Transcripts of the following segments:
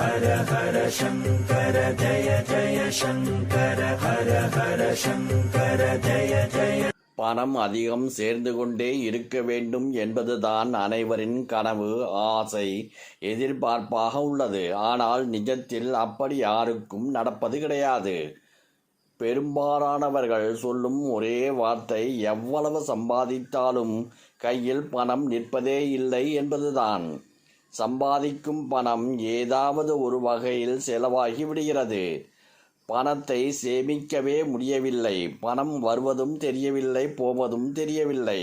ஹர ஹர சங்கர ஜய ஜய சங்கர ஹர ஹர சங்கர ஜய ஜய. பணம் அதிகம் சேர்ந்து கொண்டே இருக்க வேண்டும் என்பதுதான் அனைவரின் கனவு, ஆசை, எதிர்பார்ப்பாக உள்ளது. ஆனால் நிஜத்தில் அப்படி யாருக்கும் நடப்பது கிடையாது. பெரும்பாலானவர்கள் சொல்லும் ஒரே வார்த்தை எவ்வளவு சம்பாதித்தாலும் கையில் பணம் நிற்பதே இல்லை என்பதுதான். சம்பாதிக்கும் பணம் ஏதாவது ஒரு வகையில் செலவாகி விடுகிறது. பணத்தை சேமிக்கவே முடியவில்லை. பணம் வருவதும் தெரியவில்லை, போவதும் தெரியவில்லை.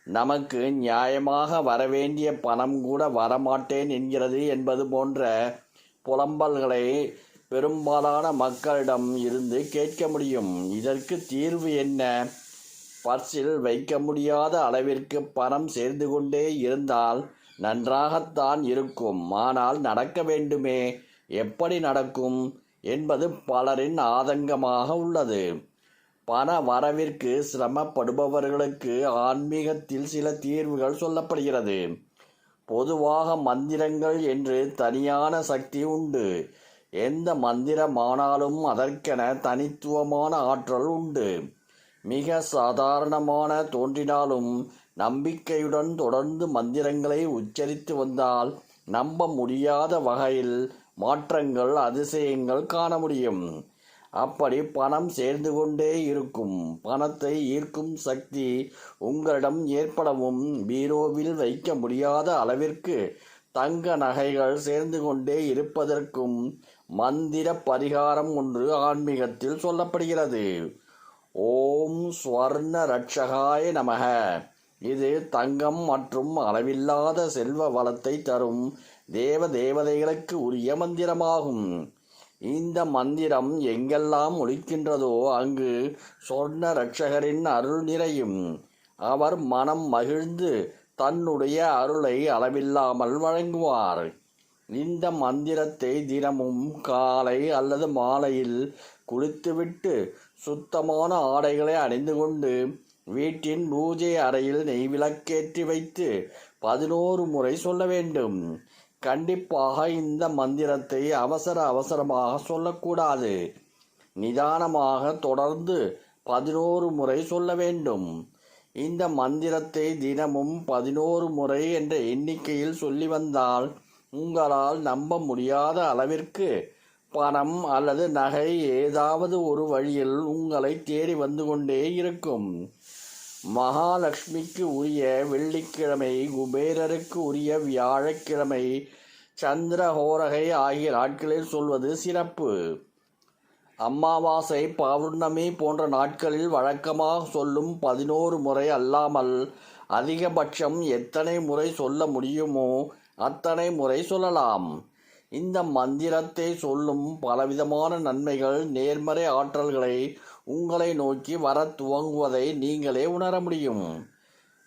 நமக்கு நியாயமாக வரவேண்டிய பணம் கூட வரமாட்டேன் என்கிறது என்பது போன்ற புலம்பல்களை பெரும்பாலான மக்களிடம் இருந்து கேட்க முடியும். இதற்கு தீர்வு என்ன? பர்சில் வைக்க முடியாத அளவிற்கு பணம் சேர்ந்து கொண்டே இருந்தால் நன்றாகத்தான் இருக்கும். ஆனால் நடக்க வேண்டுமே, எப்படி நடக்கும் என்பது பலரின் ஆதங்கமாக உள்ளது. பண வரவிற்கு சிரமப்படுபவர்களுக்கு ஆன்மீகத்தில் சில தீர்வுகள் சொல்லப்படுகிறது. பொதுவாக மந்திரங்கள் என்று தனியான சக்தி உண்டு. எந்த மந்திரமானாலும் அதற்கென தனித்துவமான ஆற்றல் உண்டு. மிக சாதாரணமான தோன்றினாலும் நம்பிக்கையுடன் தொடர்ந்து மந்திரங்களை உச்சரித்து வந்தால் நம்ப முடியாத வகையில் மாற்றங்கள், அதிசயங்கள் காண முடியும். அப்படி பணம் சேர்ந்து கொண்டே இருக்கும். பணத்தை ஈர்க்கும் சக்தி உங்களிடம் ஏற்படவும் பீரோவில் வைக்க முடியாத அளவிற்கு தங்க நகைகள் சேர்ந்து கொண்டே இருப்பதற்கும் மந்திர பரிகாரம் ஒன்று ஆன்மீகத்தில் சொல்லப்படுகிறது. ஓம் ஸ்வர்ண ரட்சகாய நமக. இது தங்கம் மற்றும் அளவில்லாத செல்வ வளத்தை தரும் தேவதைகளுக்கு உரிய மந்திரமாகும். இந்த மந்திரம் எங்கெல்லாம் ஒலிக்கின்றதோ அங்கு சொர்ண ரட்சகரின் அருள் நிறையும். அவர் மனம் மகிழ்ந்து தன்னுடைய அருளை அளவில்லாமல் வழங்குவார். இந்த மந்திரத்தை தினமும் காலை அல்லது மாலையில் குளித்துவிட்டு சுத்தமான ஆடைகளை அணிந்து கொண்டு வீட்டின் பூஜை அறையில் நெய் விளக்கேற்றி வைத்து 11 முறை சொல்ல வேண்டும். கண்டிப்பாக இந்த மந்திரத்தை அவசரமாக சொல்லக்கூடாது. நிதானமாக தொடர்ந்து 11 முறை சொல்ல வேண்டும். இந்த மந்திரத்தை தினமும் 11 முறை என்ற எண்ணிக்கையில் சொல்லி வந்தால் உங்களால் நம்ப முடியாத அளவிற்கு பணம் அல்லது நகை ஏதாவது ஒரு வழியில் உங்களை தேடி வந்து கொண்டே இருக்கும். மகாலட்சுமிக்கு உரிய வெள்ளிக்கிழமை, குபேரருக்கு உரிய வியாழக்கிழமை, சந்திரஹோரகை ஆகிய நாட்களில் சொல்வது சிறப்பு. அமாவாசை, பௌர்ணமி போன்ற நாட்களில் வழக்கமாக சொல்லும் 11 முறை அல்லாமல் அதிகபட்சம் எத்தனை முறை சொல்ல முடியுமோ அத்தனை முறை சொல்லலாம். இந்த மந்திரத்தை சொல்லும் பலவிதமான நன்மைகள், நேர்மறை ஆற்றல்களை உங்களை நோக்கி வர துவங்குவதை நீங்களே உணர முடியும்.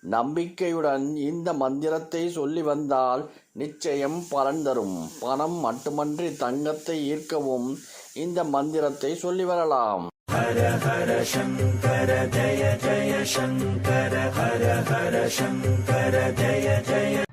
நம்பிக்கையுடன் இந்த மந்திரத்தை சொல்லி வந்தால் நிச்சயம் பலன் தரும். பணம் மட்டுமன்றி தங்கத்தை ஈர்க்கவும் இந்த மந்திரத்தை சொல்லி வரலாம். ஹர ஹர சங்கர ஜய ஜய சங்கர ஹர ஹர சங்கர ஜய ஜய.